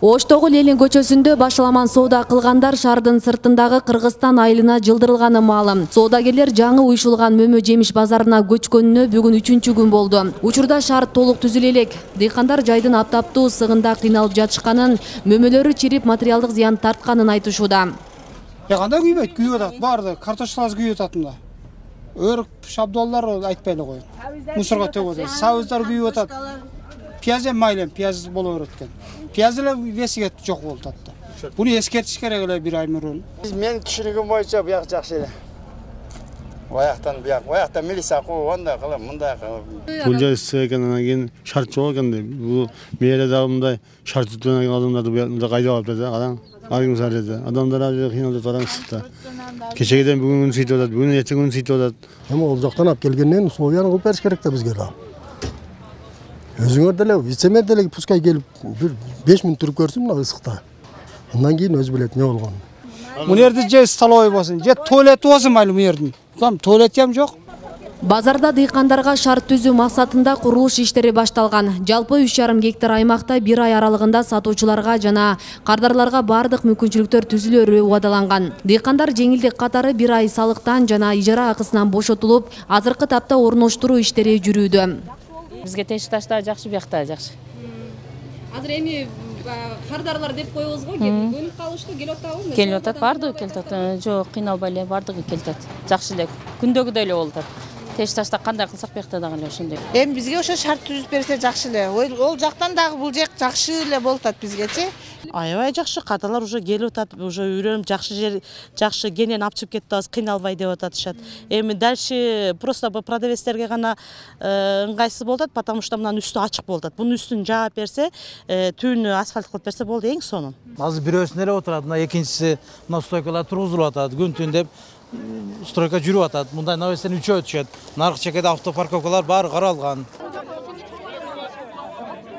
Оштогу Ленин көчөсүндө башаламан соода кылгандар шаардын сыртындагы Кыргызстан айылына жылдырылганы маалым. Соодагерлер жаңы уюшулган мөмө жемиш базарына көчкөнүнө бүгүн 3-чү күн болду. Учурда шаар толук түзүлө элек. Дыйкандар жайдын аптаптуу ысыгында кыйналып жатышканын, мөмөлөрү чирип материалдык зыян тартканын айтышууда. Кандай күйбөйт, күйүп атат, барды, картошкалар күйүп атат мында. Өрүк, шабдоллар айтпай эле коет. Мусорго төгүп атат, сабыздар күйүп атат. Пияз майлем, пияз боло берет экен. Пияз эле весиге жок болуп атты. Буну эскертиш керек эле бир ай мурун. Мен түшүнүгүм боюнча буяк жакшы эле. Ояктан милиция кууп андай кылып, мындай кылып. Бул жер ысык экен, анан кийин шарт жок экен. Бул мээрде дагы мындай шарт түтүнөн адамдарды мындай кайдап алып да, караң. Аргым сарыда. Адамдар азыр кыйналып атат ысыкта. Кечегеден бүгүн сыйтып атат, бүгүн эртең сыйтып атат. Эми ол жактан алып келгенден условияны кылып бериш керек да бизге да. Өзүңөр деле, вице-мэр деле пускай келип 5 мүнөт туруп көрсүн мына ысыкта. Андан кийин өзү билет эмне болгонун. Бул жерде же столовый болсун, же туалети болсун майлы бу жердин. Там туалети ham жок. Базарда дыйкандарга шарт түзүү максатында курулуш иштери башталган. Жалпы 3,5 гектар аймакта бир ай аралыгында сатуучуларга жана кардарларга бардык мүмкүнчүлүктөр түзүлөрү убадаланган. Дыйкандар жеңилдик катары бир ай салыктан жана ижара акысынан бошотулуп, азыркы тапта орноштуруу иштери жүрүүдө. Бизге тешик ташта жакшы, биякта жакшы. Азыр эми кардарлар деп коебузго, көнүп калыштуу, келип атабы? Келип атат, бардыгы келип атат. Жок, кыйналбай эле бардыгы келип атат. Жакшы эле, күндөгүдөй эле болуп атат. Тешик ташта кандай кылсак биякта дагы эле ошондой. Эми бизге ошо шарт түзүп берсе жакшы эле. Ол жактан дагы бул жак жакшы эле болуп атат бизгечи. Аябай жакшы, каталар уже келип атат, уже үйрөнүп жакшы жер, жакшы кенен алып чыгып кетип атабыз, кыйналбай деп атышат. Эми дальше просто продавецтерге гана ыңгайсыз болуп атат, потому что мынанын үстү ачык болуп атат. Бунун үстүн жаап берсе, түбүнү асфальт кылып берсе болду эң сонун. Азыр бирөөсүн эле отурат, мына экинчиси мына стойкалар тургузулуп атат, күн түн деп стройка жүрүп атат. Мындай навестен үчөө өтүшөт. Наркы чекеде автопарковкалар баары каралган.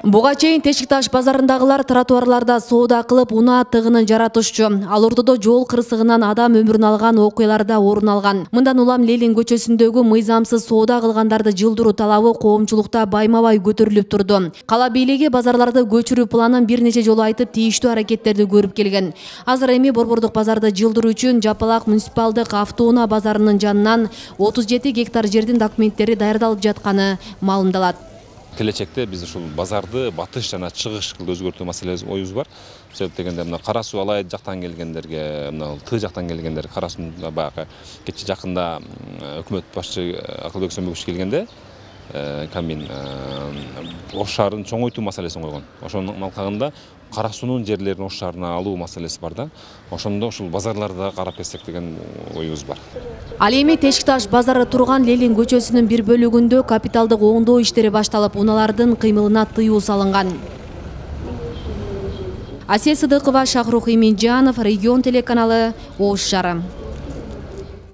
Буга чейин Тешик-Таш базарындагылар тротуарларда соода кылып унаа тыгынын жаратышчу. Ал ортодо жол кырсыгынан адам өмүрүн алган окуяларда орун алган. Мындан улам Ленин көчөсүндөгү мыйзамсыз соода кылгандарды жылдыруу талабы коомчулукта байма-бай көтөрүлүп турду. Кала бийлиги базарларды көчүрүү планын бир нече жолу айтып, тийиштүү аракеттерди көрүп келген. Азыр эми борбордук базарды жылдыруу үчүн Жапалак муниципалдык автоунаа базарынын жанынан 37 гектар жердин документтери даярдалып жатканы маалымдалат. Келечекте биз ушул базарды батыш жана чыгыш кылып өзгөртүү маселеси оюбуз бар. Себеп дегенде мына Кара суу алай жактан келгендерге, мына Ты жактан келгендер, Кара сууда баягы кече жакында өкмөт башчы Акылбек Сөнбөков келгенде Камин Ош шаарын чоңойтуу маселесин койгон. Ошонун алкагында Кара суунун жерлерин Ош шаарына алуу маселеси бар да. Ошондо ушул базарларда карап кетсек деген оюбуз бар. Ал эми Тешик-Таш базары турган Ленин көчөсүнүн бир бөлүгүндө капиталдык оңдоо иштери башталып, унаалардын кыймылына тыюу салынган. Асия Сыдыкова, Шахрух Иминжанов, Регион телеканалы, Ош шаары.